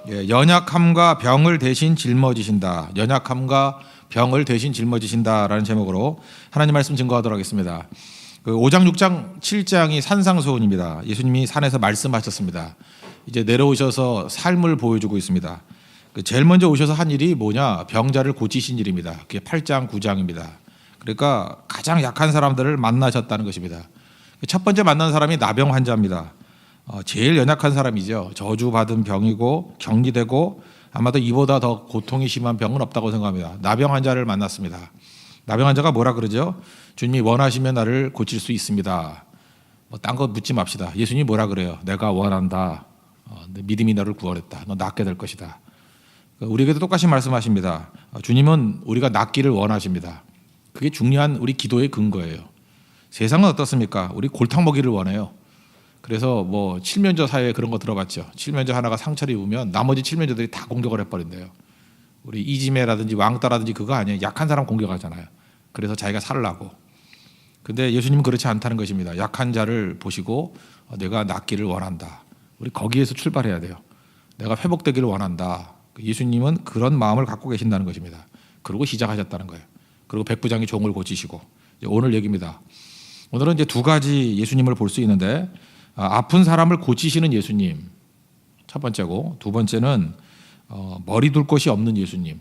예, 연약함과 병을 대신 짊어지신다. 연약함과 병을 대신 짊어지신다라는 제목으로 하나님 말씀 증거하도록 하겠습니다. 5장, 6장, 7장이 산상수훈입니다. 예수님이 산에서 말씀하셨습니다. 이제 내려오셔서 삶을 보여주고 있습니다. 제일 먼저 오셔서 한 일이 뭐냐? 병자를 고치신 일입니다. 그게 8장, 9장입니다. 그러니까 가장 약한 사람들을 만나셨다는 것입니다. 첫 번째 만난 사람이 나병 환자입니다. 제일 연약한 사람이죠. 저주받은 병이고 격리되고 아마도 이보다 더 고통이 심한 병은 없다고 생각합니다. 나병 환자를 만났습니다. 나병 환자가 뭐라 그러죠? 주님이 원하시면 나를 고칠 수 있습니다. 딴 거 묻지 맙시다. 예수님이 뭐라 그래요? 내가 원한다. 내 믿음이 너를 구원했다. 너 낫게 될 것이다. 우리에게도 똑같이 말씀하십니다. 주님은 우리가 낫기를 원하십니다. 그게 중요한 우리 기도의 근거예요. 세상은 어떻습니까? 우리 골탕 먹이를 원해요. 그래서 뭐 칠면조 사회에 그런 거 들어봤죠. 칠면조 하나가 상처를 입으면 나머지 칠면조들이 다 공격을 해버린대요. 우리 이지매라든지 왕따라든지 그거 아니에요. 약한 사람 공격하잖아요. 그래서 자기가 살라고. 근데 예수님은 그렇지 않다는 것입니다. 약한 자를 보시고 내가 낫기를 원한다. 우리 거기에서 출발해야 돼요. 내가 회복되기를 원한다. 예수님은 그런 마음을 갖고 계신다는 것입니다. 그리고 시작하셨다는 거예요. 그리고 백부장이 종을 고치시고 오늘 얘기입니다. 오늘은 이제 두 가지 예수님을 볼 수 있는데 아픈 사람을 고치시는 예수님 첫 번째고 두 번째는 머리 둘 곳이 없는 예수님.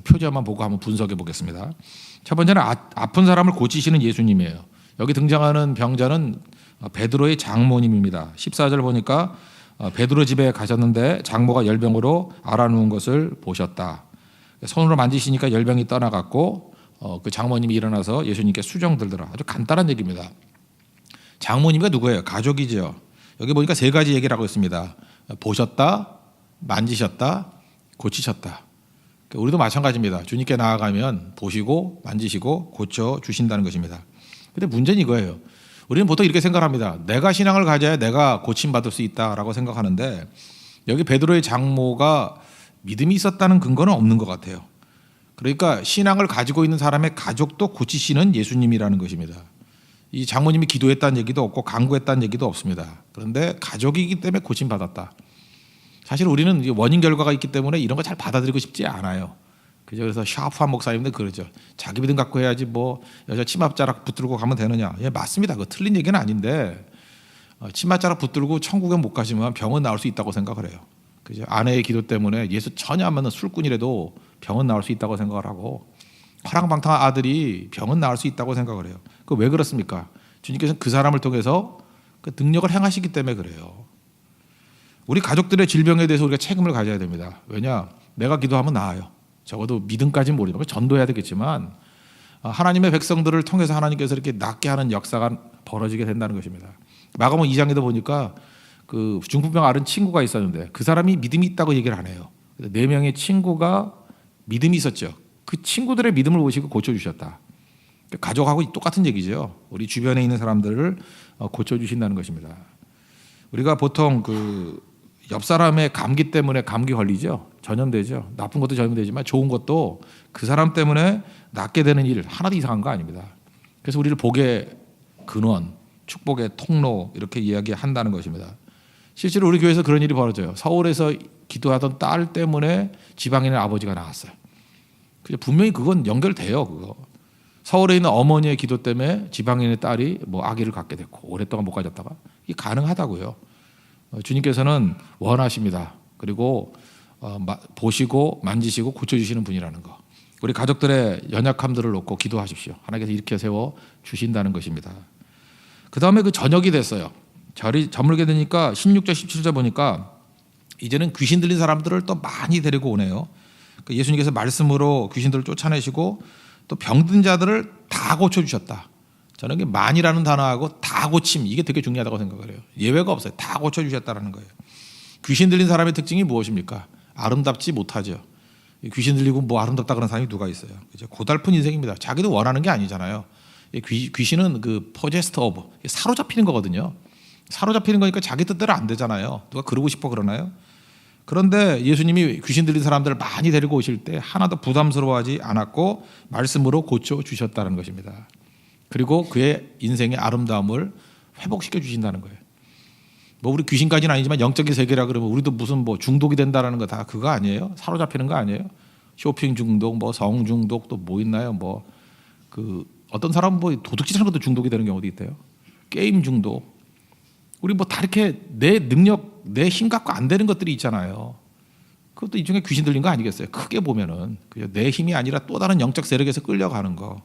표지만 보고 한번 분석해 보겠습니다. 첫 번째는 아픈 사람을 고치시는 예수님이에요. 여기 등장하는 병자는 베드로의 장모님입니다. 14절 보니까 베드로 집에 가셨는데 장모가 열병으로 앓아누운 것을 보셨다. 손으로 만지시니까 열병이 떠나갔고 그 장모님이 일어나서 예수님께 수정 들더라. 아주 간단한 얘기입니다. 장모님이 누구예요? 가족이죠. 여기 보니까 세 가지 얘기를 하고 있습니다. 보셨다, 만지셨다, 고치셨다. 우리도 마찬가지입니다. 주님께 나아가면 보시고 만지시고 고쳐 주신다는 것입니다. 근데 문제는 이거예요. 우리는 보통 이렇게 생각합니다. 내가 신앙을 가져야 내가 고침받을 수 있다라고 생각하는데 여기 베드로의 장모가 믿음이 있었다는 근거는 없는 것 같아요. 그러니까 신앙을 가지고 있는 사람의 가족도 고치시는 예수님이라는 것입니다. 이 장모님이 기도했다는 얘기도 없고 간구했다는 얘기도 없습니다. 그런데 가족이기 때문에 고침받았다. 사실 우리는 원인 결과가 있기 때문에 이런 거 잘 받아들이고 싶지 않아요. 그래서 샤프한 목사님들 그러죠. 자기 믿음 갖고 해야지 뭐 여자 치맛자락 붙들고 가면 되느냐. 예, 맞습니다. 그거 틀린 얘기는 아닌데 치맛자락 붙들고 천국에 못 가시면 병은 나올 수 있다고 생각을 해요. 그죠? 아내의 기도 때문에 예수 전혀 안 맞는 술꾼이라도 병은 나올 수 있다고 생각을 하고 화랑방탕한 아들이 병은 나을 수 있다고 생각을 해요. 그 왜 그렇습니까? 주님께서는 그 사람을 통해서 그 능력을 행하시기 때문에 그래요. 우리 가족들의 질병에 대해서 우리가 책임을 가져야 됩니다. 왜냐? 내가 기도하면 나아요. 적어도 믿음까지는 모르지만 전도해야 되겠지만 하나님의 백성들을 통해서 하나님께서 이렇게 낫게 하는 역사가 벌어지게 된다는 것입니다. 마가복음 2장에도 보니까 그 중풍병 앓은 친구가 있었는데 그 사람이 믿음이 있다고 얘기를 안 해요. 4명의 친구가 믿음이 있었죠. 그 친구들의 믿음을 보시고 고쳐주셨다. 가족하고 똑같은 얘기죠. 우리 주변에 있는 사람들을 고쳐주신다는 것입니다. 우리가 보통 그 옆 사람의 감기 때문에 감기 걸리죠. 전염되죠. 나쁜 것도 전염되지만 좋은 것도 그 사람 때문에 낫게 되는 일 하나도 이상한 거 아닙니다. 그래서 우리를 복의 근원, 축복의 통로 이렇게 이야기한다는 것입니다. 실제로 우리 교회에서 그런 일이 벌어져요. 서울에서 기도하던 딸 때문에 지방에 있는 아버지가 나왔어요. 분명히 그건 연결돼요. 그거. 서울에 있는 어머니의 기도 때문에 지방에 있는 딸이 뭐 아기를 갖게 됐고 오랫동안 못 가졌다가 이게 가능하다고요. 주님께서는 원하십니다. 그리고 보시고 만지시고 고쳐주시는 분이라는 거. 우리 가족들의 연약함들을 놓고 기도하십시오. 하나님께서 이렇게 세워 주신다는 것입니다. 그 다음에 그 저녁이 됐어요. 절이 저물게 되니까 16절 17절 보니까 이제는 귀신 들린 사람들을 또 많이 데리고 오네요. 예수님께서 말씀으로 귀신들을 쫓아내시고 또 병든 자들을 다 고쳐주셨다. 저는 이게 만이라는 단어하고 다 고침 이게 되게 중요하다고 생각을 해요. 예외가 없어요. 다 고쳐주셨다는 거예요. 귀신 들린 사람의 특징이 무엇입니까? 아름답지 못하죠. 귀신 들리고 뭐 아름답다 그런 사람이 누가 있어요. 그죠? 고달픈 인생입니다. 자기도 원하는 게 아니잖아요. 귀신은 그 포제스트 오브 사로잡히는 거거든요. 사로잡히는 거니까 자기 뜻대로 안 되잖아요. 누가 그러고 싶어 그러나요? 그런데 예수님이 귀신 들린 사람들을 많이 데리고 오실 때 하나도 부담스러워하지 않았고 말씀으로 고쳐주셨다는 것입니다. 그리고 그의 인생의 아름다움을 회복시켜 주신다는 거예요. 뭐 우리 귀신까지는 아니지만 영적인 세계라 그러면 우리도 무슨 뭐 중독이 된다라는 거 다 그거 아니에요? 사로잡히는 거 아니에요? 쇼핑 중독, 뭐 성 중독 또 뭐 있나요? 뭐 그 어떤 사람은 뭐 도둑질 하는 것도 중독이 되는 경우도 있대요. 게임 중독. 우리 뭐 다 이렇게 내 능력, 내 힘 갖고 안 되는 것들이 있잖아요. 그것도 일종의 귀신 들린 거 아니겠어요? 크게 보면은 내 힘이 아니라 또 다른 영적 세력에서 끌려가는 거.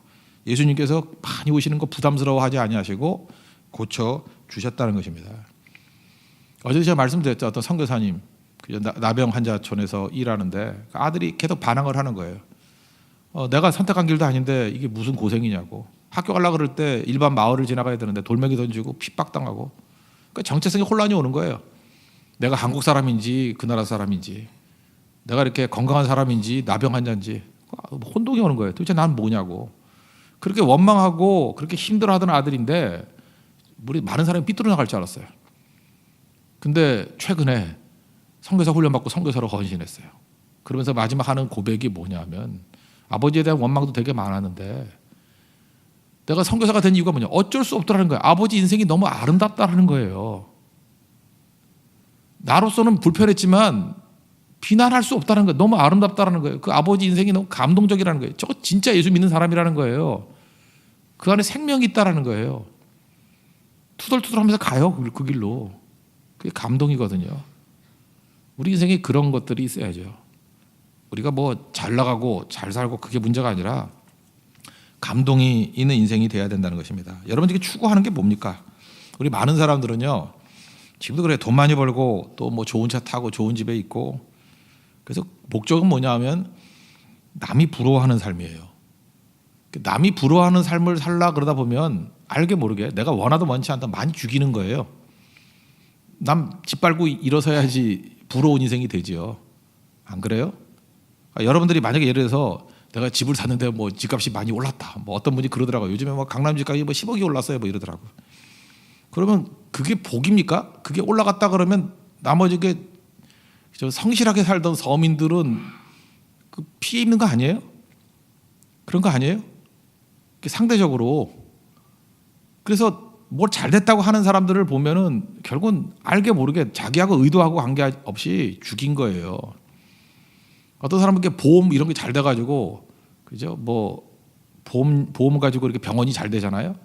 예수님께서 많이 오시는 거 부담스러워하지 아니하시고 고쳐 주셨다는 것입니다. 어제 제가 말씀드렸죠. 어떤 선교사님 나병 환자촌에서 일하는데 아들이 계속 반항을 하는 거예요. 내가 선택한 길도 아닌데 이게 무슨 고생이냐고. 학교 가려고 그럴 때 일반 마을을 지나가야 되는데 돌멩이 던지고 핍박당하고. 그러니까 정체성에 혼란이 오는 거예요. 내가 한국 사람인지 그 나라 사람인지, 내가 이렇게 건강한 사람인지 나병 환자인지 혼동이 오는 거예요. 도대체 난 뭐냐고. 그렇게 원망하고 그렇게 힘들어하던 아들인데 우리 많은 사람이 삐뚤어 나갈 줄 알았어요. 근데 최근에 선교사 훈련받고 선교사로 헌신했어요. 그러면서 마지막 하는 고백이 뭐냐면 아버지에 대한 원망도 되게 많았는데 내가 선교사가 된 이유가 뭐냐. 어쩔 수 없더라는 거예요. 아버지 인생이 너무 아름답다라는 거예요. 나로서는 불편했지만 비난할 수 없다는 거예요. 너무 아름답다라는 거예요. 그 아버지 인생이 너무 감동적이라는 거예요. 저거 진짜 예수 믿는 사람이라는 거예요. 그 안에 생명이 있다라는 거예요. 투덜투덜하면서 가요. 그 길로. 그게 감동이거든요. 우리 인생에 그런 것들이 있어야죠. 우리가 뭐 잘 나가고 잘 살고 그게 문제가 아니라 감동이 있는 인생이 돼야 된다는 것입니다. 여러분 지금 추구하는 게 뭡니까? 우리 많은 사람들은요. 지금도 그래 돈 많이 벌고 또 뭐 좋은 차 타고 좋은 집에 있고 그래서 목적은 뭐냐 하면 남이 부러워하는 삶이에요. 남이 부러워하는 삶을 살라 그러다 보면 알게 모르게 내가 원하도 원치 않다 많이 죽이는 거예요. 남 집 밟고 일어서야지 부러운 인생이 되지요. 안 그래요? 여러분들이 만약에 예를 들어서 내가 집을 샀는데 뭐 집값이 많이 올랐다. 뭐 어떤 분이 그러더라고요. 요즘에 뭐 강남 집값이 뭐 10억이 올랐어요. 뭐 이러더라고요. 그러면 그게 복입니까? 그게 올라갔다 그러면 나머지 게 성실하게 살던 서민들은 그 피해 입는 거 아니에요? 그런 거 아니에요? 상대적으로. 그래서 뭘 잘됐다고 하는 사람들을 보면은 결국은 알게 모르게 자기하고 의도하고 관계없이 죽인 거예요. 어떤 사람은 보험 이런 게 잘 돼가지고 그죠? 뭐 보험 가지고 이렇게 병원이 잘 되잖아요.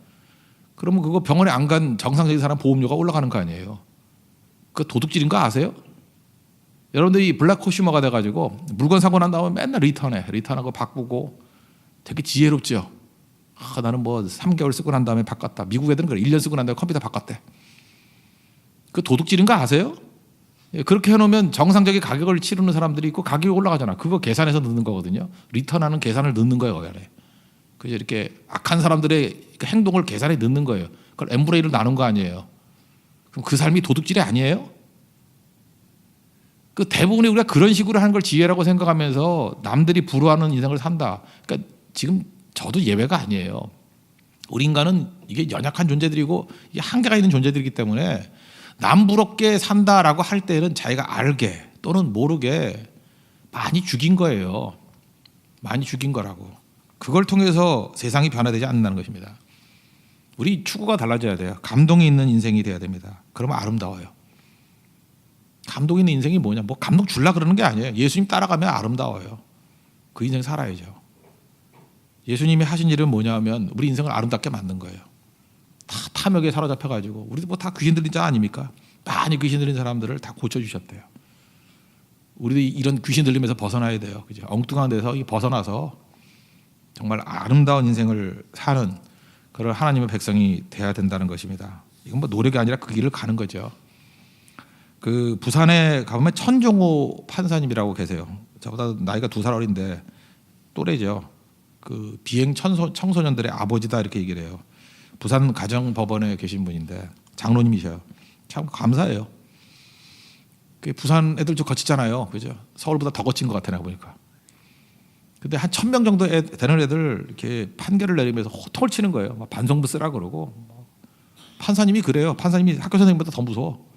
그러면 그거 병원에 안 간 정상적인 사람 보험료가 올라가는 거 아니에요? 그 도둑질인 거 아세요? 여러분들이 블랙 코슈머가 돼가지고 물건 사고 난 다음에 맨날 리턴하고 바꾸고 되게 지혜롭죠. 나는 뭐 3개월 쓰고 난 다음에 바꿨다. 미국 애들은 그래. 1년 쓰고 난 다음에 컴퓨터 바꿨대. 그 도둑질인 거 아세요? 그렇게 해놓으면 정상적인 가격을 치르는 사람들이 있고 가격이 올라가잖아. 그거 계산해서 넣는 거거든요. 리턴하는 계산을 넣는 거예요. 거기 안에. 그래서 이렇게 악한 사람들의 행동을 계산에 넣는 거예요. 그걸 n분의 1을 나눈 거 아니에요. 그럼 그 삶이 도둑질이 아니에요? 그 대부분이 우리가 그런 식으로 하는 걸 지혜라고 생각하면서 남들이 부러워하는 인생을 산다. 그러니까 지금 저도 예외가 아니에요. 우리 인간은 이게 연약한 존재들이고 이게 한계가 있는 존재들이기 때문에 남부럽게 산다라고 할 때는 자기가 알게 또는 모르게 많이 죽인 거예요. 많이 죽인 거라고. 그걸 통해서 세상이 변화되지 않는다는 것입니다. 우리 추구가 달라져야 돼요. 감동이 있는 인생이 돼야 됩니다. 그러면 아름다워요. 감동 있는 인생이 뭐냐? 뭐 감동 줄라 그러는 게 아니에요. 예수님 따라가면 아름다워요. 그 인생 살아야죠. 예수님이 하신 일은 뭐냐면 우리 인생을 아름답게 만든 거예요. 다 탐욕에 사로잡혀가지고 우리도 뭐 다 귀신 들린 자 아닙니까? 많이 귀신 들린 사람들을 다 고쳐주셨대요. 우리도 이런 귀신 들림에서 벗어나야 돼요. 그죠? 엉뚱한 데서 벗어나서 정말 아름다운 인생을 사는 그런 하나님의 백성이 돼야 된다는 것입니다. 이건 뭐 노력이 아니라 그 길을 가는 거죠. 그 부산에 가보면 천종호 판사님이라고 계세요. 저보다 나이가 2살 어린데 또래죠. 그 비행 청소년들의 아버지다 이렇게 얘기를 해요. 부산 가정법원에 계신 분인데 장로님이셔요. 참 감사해요. 그 부산 애들 좀 거치잖아요. 그죠? 서울보다 더 거친 것 같아 내가 보니까. 근데 한 1000명 정도 되는 애들 이렇게 판결을 내리면서 호통을 치는 거예요. 막 반성문 쓰라 그러고. 판사님이 그래요. 판사님이 학교 선생님보다 더 무서워.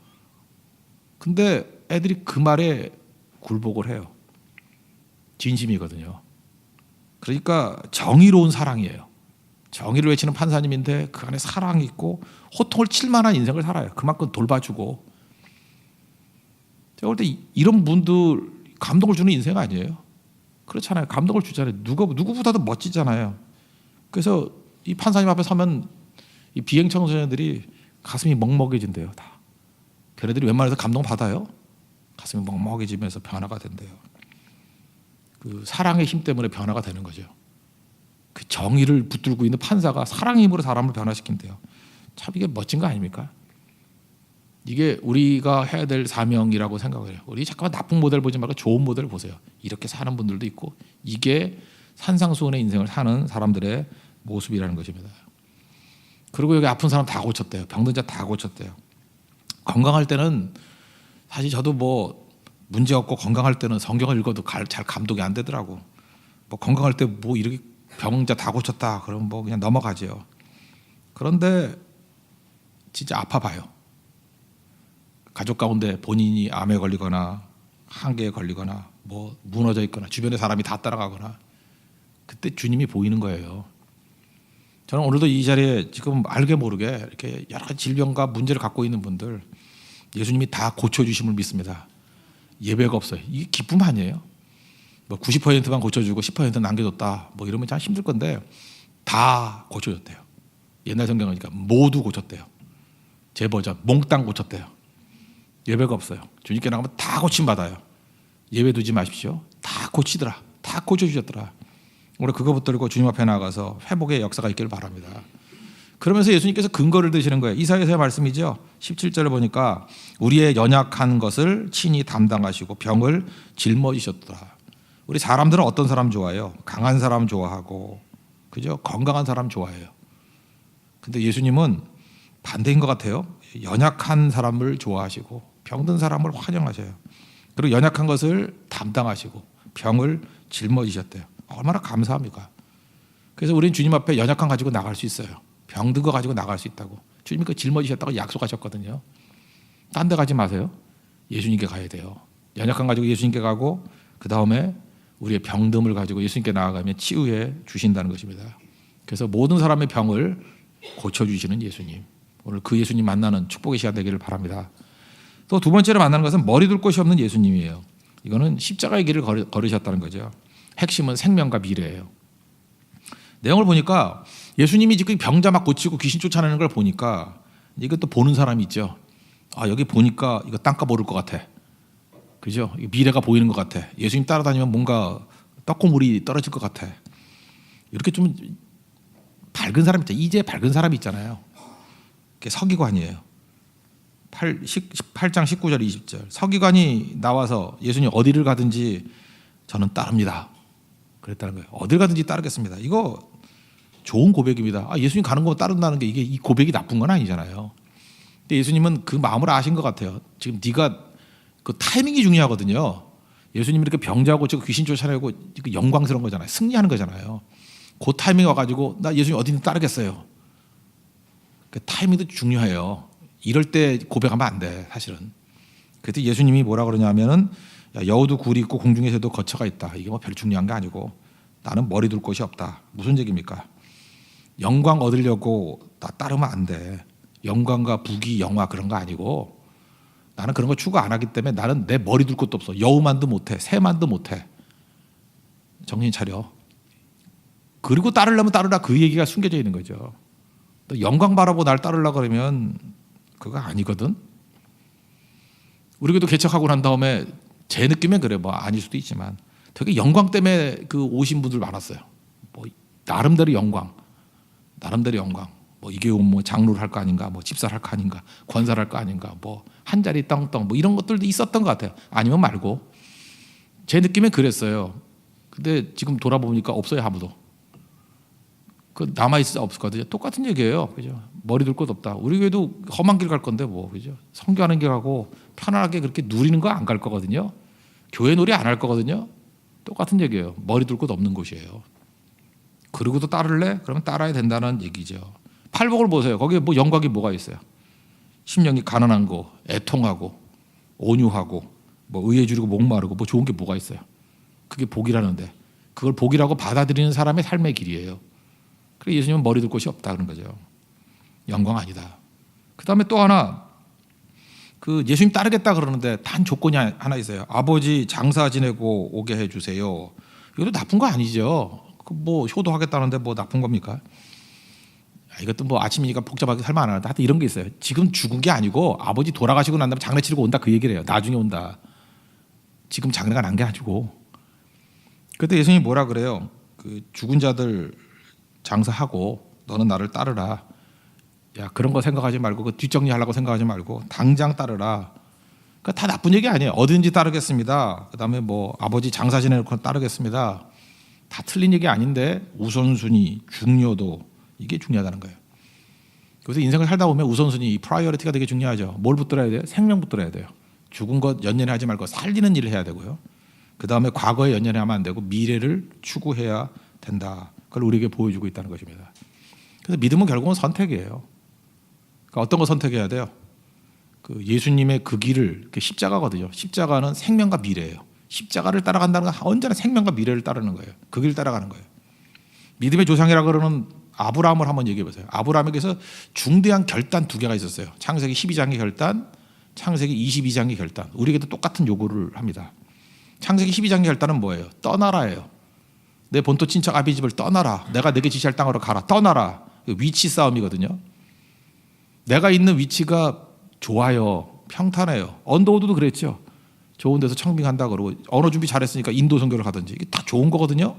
근데 애들이 그 말에 굴복을 해요. 진심이거든요. 그러니까 정의로운 사랑이에요. 정의를 외치는 판사님인데 그 안에 사랑이 있고 호통을 칠 만한 인생을 살아요. 그만큼 돌봐주고 제가 볼 때 이런 분들 감동을 주는 인생 아니에요? 그렇잖아요. 감동을 주잖아요. 누구보다도 멋지잖아요. 그래서 이 판사님 앞에 서면 이 비행 청소년들이 가슴이 먹먹해진대요. 다. 걔네들이 웬만해서 감동 받아요. 가슴이 먹먹해지면서 변화가 된대요. 그 사랑의 힘 때문에 변화가 되는 거죠. 그 정의를 붙들고 있는 판사가 사랑의 힘으로 사람을 변화시킨대요. 참 이게 멋진 거 아닙니까? 이게 우리가 해야 될 사명이라고 생각을 해요. 우리 잠깐만 나쁜 모델 보지 말고 좋은 모델 보세요. 이렇게 사는 분들도 있고 이게 산상수훈의 인생을 사는 사람들의 모습이라는 것입니다. 그리고 여기 아픈 사람 다 고쳤대요. 병든 자 다 고쳤대요. 건강할 때는 사실 저도 뭐 문제 없고 건강할 때는 성경을 읽어도 잘 감동이 안 되더라고. 뭐 건강할 때 뭐 이렇게 병자 다 고쳤다 그러면 뭐 그냥 넘어가죠. 그런데 진짜 아파봐요. 가족 가운데 본인이 암에 걸리거나 한계에 걸리거나 뭐 무너져 있거나 주변에 사람이 다 따라가거나 그때 주님이 보이는 거예요. 저는 오늘도 이 자리에 지금 알게 모르게 이렇게 여러 가지 질병과 문제를 갖고 있는 분들 예수님이 다 고쳐주심을 믿습니다. 예배가 없어요. 이게 기쁨 아니에요? 뭐 90%만 고쳐주고 10% 남겨뒀다 뭐 이러면 참 힘들 건데 다 고쳐줬대요. 옛날 성경이니까 모두 고쳤대요. 제 버전 몽땅 고쳤대요. 예배가 없어요. 주님께 나가면 다 고침받아요. 예배 두지 마십시오. 다 고치더라. 다 고쳐주셨더라. 우리 그거 붙들고 주님 앞에 나가서 회복의 역사가 있기를 바랍니다. 그러면서 예수님께서 근거를 드시는 거예요. 이사야서의 말씀이죠. 17절을 보니까 우리의 연약한 것을 친히 담당하시고 병을 짊어지셨더라. 우리 사람들은 어떤 사람 좋아해요? 강한 사람 좋아하고 그죠? 건강한 사람 좋아해요. 근데 예수님은 반대인 것 같아요. 연약한 사람을 좋아하시고 병든 사람을 환영하셔요. 그리고 연약한 것을 담당하시고 병을 짊어지셨대요. 얼마나 감사합니까? 그래서 우리는 주님 앞에 연약한 가지고 나갈 수 있어요. 병든 거 가지고 나갈 수 있다고. 주님이 그 짊어지셨다고 약속하셨거든요. 딴 데 가지 마세요. 예수님께 가야 돼요. 연약한 가지고 예수님께 가고 그 다음에 우리의 병듦을 가지고 예수님께 나아가면 치유해 주신다는 것입니다. 그래서 모든 사람의 병을 고쳐주시는 예수님. 오늘 그 예수님 만나는 축복의 시간 되기를 바랍니다. 또 두 번째로 만나는 것은 머리 둘 곳이 없는 예수님이에요. 이거는 십자가의 길을 걸으셨다는 거죠. 핵심은 생명과 미래예요. 내용을 보니까 예수님이 지금 병자 막 고치고 귀신 쫓아내는 걸 보니까 이것도 보는 사람이 있죠. 아 여기 보니까 이거 땅값 오를 것 같아. 그죠? 미래가 보이는 것 같아. 예수님 따라다니면 뭔가 떡고물이 떨어질 것 같아. 이렇게 좀 밝은 사람 있죠. 이제 밝은 사람이 있잖아요. 그게 서기관이에요. 8장 19절 20절. 서기관이 나와서 예수님 어디를 가든지 저는 따릅니다. 그랬다는 거예요. 어딜 가든지 따르겠습니다. 이거 좋은 고백입니다. 아, 예수님 가는 거 따른다는 게 이게 이 고백이 나쁜 건 아니잖아요. 근데 예수님은 그 마음을 아신 것 같아요. 지금 네가 그 타이밍이 중요하거든요. 예수님이 이렇게 병자 고치고 귀신 쫓아내고 영광스러운 거잖아요. 승리하는 거잖아요. 그 타이밍 와가지고 나 예수님 어디든 따르겠어요. 그 타이밍도 중요해요. 이럴 때 고백하면 안 돼, 사실은. 그때 예수님이 뭐라 그러냐면은 여우도 굴이 있고 공중에 새도 거처가 있다. 이게 뭐 별 중요한 게 아니고 나는 머리 둘 곳이 없다. 무슨 얘기입니까? 영광 얻으려고 나 따르면 안 돼. 영광과 부귀, 영화 그런 거 아니고 나는 그런 거 추구 안 하기 때문에 나는 내 머리 둘 곳도 없어. 여우만도 못해. 새만도 못해. 정신 차려. 그리고 따르려면 따르라 그 얘기가 숨겨져 있는 거죠. 또 영광 바라고 날 따르려고 그러면 그거 아니거든. 우리도 개척하고 난 다음에 제 느낌엔 그래. 뭐 아닐 수도 있지만 되게 영광 때문에 그 오신 분들 많았어요. 뭐 나름대로 영광. 뭐 이게 뭐 장로를 할 거 아닌가, 뭐 집사를 할 거 아닌가, 권사를 할 거 아닌가, 뭐 한 자리 떵떵 뭐 이런 것들도 있었던 것 같아요. 아니면 말고 제 느낌엔 그랬어요. 근데 지금 돌아보니까 없어요 아무도. 그 남아 있을 수 없거든요. 똑같은 얘기예요, 그죠? 머리 둘 곳 없다. 우리 교회도 험한 길 갈 건데 뭐 그죠? 선교하는 길 가고 편안하게 그렇게 누리는 거 안 갈 거거든요. 교회 놀이 안 할 거거든요. 똑같은 얘기예요. 머리 둘 곳 없는 곳이에요. 그리고도 따를래? 그러면 따라야 된다는 얘기죠. 팔복을 보세요. 거기에 뭐 영광이 뭐가 있어요? 심령이 가난한 거, 애통하고 온유하고 뭐 의에 주리고 목마르고 뭐 좋은 게 뭐가 있어요? 그게 복이라는데 그걸 복이라고 받아들이는 사람의 삶의 길이에요. 그래서 예수님은 머리 둘 곳이 없다 그런 거죠. 영광 아니다. 그 다음에 또 하나 그 예수님 따르겠다 그러는데 단 조건이 하나 있어요. 아버지 장사 지내고 오게 해주세요. 이것도 나쁜 거 아니죠. 뭐 효도하겠다는데 뭐 나쁜 겁니까? 이것도 뭐 아침이니까 복잡하게 설명 안 하는데 하여튼 이런 게 있어요. 지금 죽은 게 아니고 아버지 돌아가시고 난 다음에 장례 치르고 온다 그 얘기를 해요. 나중에 온다. 지금 장례가 난 게 아니고. 그때 예수님이 뭐라 그래요? 그 죽은 자들 장사하고 너는 나를 따르라. 야 그런 거 생각하지 말고 그 뒷정리하려고 생각하지 말고 당장 따르라. 그러니까 다 나쁜 얘기 아니에요. 어디든지 따르겠습니다. 그다음에 뭐 아버지 장사 지내놓고 따르겠습니다. 다 틀린 얘기 아닌데 우선순위, 중요도 이게 중요하다는 거예요. 그래서 인생을 살다 보면 우선순위, 프라이어리티가 되게 중요하죠. 뭘 붙들어야 돼요? 생명 붙들어야 돼요. 죽은 것 연연하지 말고 살리는 일을 해야 되고요. 그다음에 과거에 연연하면 안 되고 미래를 추구해야 된다. 그걸 우리에게 보여주고 있다는 것입니다. 그래서 믿음은 결국은 선택이에요. 그러니까 어떤 거 선택해야 돼요? 그 예수님의 그 길을 그 십자가거든요. 십자가는 생명과 미래예요. 십자가를 따라간다는 건 언제나 생명과 미래를 따르는 거예요. 그 길을 따라가는 거예요. 믿음의 조상이라고 그러는 아브라함을 한번 얘기해 보세요. 아브라함에게서 중대한 결단 두 개가 있었어요. 창세기 12장의 결단, 창세기 22장의 결단. 우리에게도 똑같은 요구를 합니다. 창세기 12장의 결단은 뭐예요? 떠나라예요. 내 본토 친척 아비 집을 떠나라. 내가 내게 지시할 땅으로 가라. 떠나라. 위치 싸움이거든요. 내가 있는 위치가 좋아요. 평탄해요. 언더우드도 그랬죠. 좋은 데서 청빙한다 그러고 언어 준비 잘했으니까 인도 선교를 가든지 이게 다 좋은 거거든요.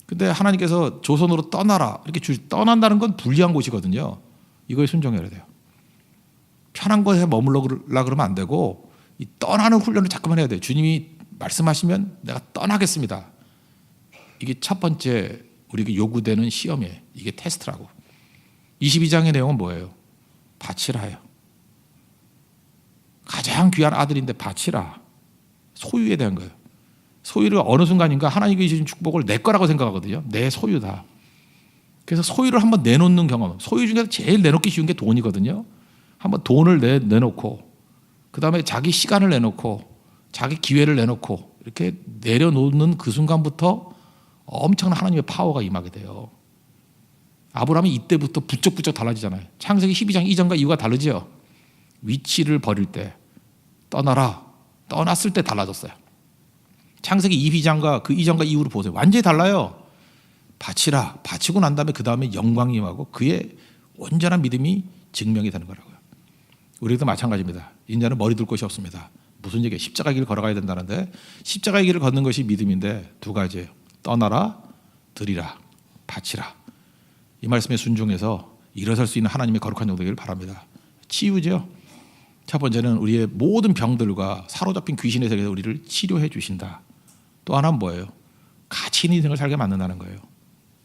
근데 하나님께서 조선으로 떠나라 이렇게 떠난다는 건 불리한 곳이거든요. 이거에 순종해야 돼요. 편한 곳에 머물러라 그러면 안 되고 이 떠나는 훈련을 자꾸만 해야 돼요. 주님이 말씀하시면 내가 떠나겠습니다. 이게 첫 번째 우리에게 요구되는 시험이에요. 이게 테스트라고. 22장의 내용은 뭐예요? 바치라예요. 가장 귀한 아들인데 바치라. 소유에 대한 거예요. 소유를 어느 순간인가 하나님이 주신 축복을 내 거라고 생각하거든요. 내 소유다. 그래서 소유를 한번 내놓는 경험. 소유 중에서 제일 내놓기 쉬운 게 돈이거든요. 한번 돈을 내놓고 그다음에 자기 시간을 내놓고 자기 기회를 내놓고 이렇게 내려놓는 그 순간부터 엄청난 하나님의 파워가 임하게 돼요. 아브라함이 이때부터 부쩍부쩍 달라지잖아요. 창세기 12장 이전과 이후가 다르죠. 위치를 버릴 때 떠나라. 떠났을 때 달라졌어요. 창세기 22장과 그 이전과 이후를 보세요. 완전히 달라요. 바치라. 바치고 난 다음에 그 다음에 영광이 임하고 그의 온전한 믿음이 증명이 되는 거라고요. 우리도 마찬가지입니다. 인자는 머리 둘 곳이 없습니다. 무슨 얘기예요? 십자가 길을 걸어가야 된다는데 십자가의 길을 걷는 것이 믿음인데 두 가지예요. 떠나라, 드리라, 바치라. 이 말씀에 순종해서 일어설 수 있는 하나님의 거룩한 영되기를 바랍니다. 치유죠. 첫 번째는 우리의 모든 병들과 사로잡힌 귀신의 세계에서 우리를 치료해 주신다. 또 하나는 뭐예요? 가치 있는 인생을 살게 만든다는 거예요.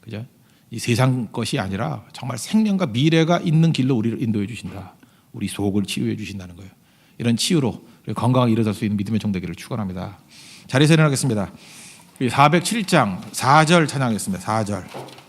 그죠? 이 세상 것이 아니라 정말 생명과 미래가 있는 길로 우리를 인도해 주신다. 우리 속을 치유해 주신다는 거예요. 이런 치유로 건강하게 일어설 수 있는 믿음의 정되기를 축원합니다. 자리에서 일어나겠습니다. 407장 4절 찬양하겠습니다. 4절.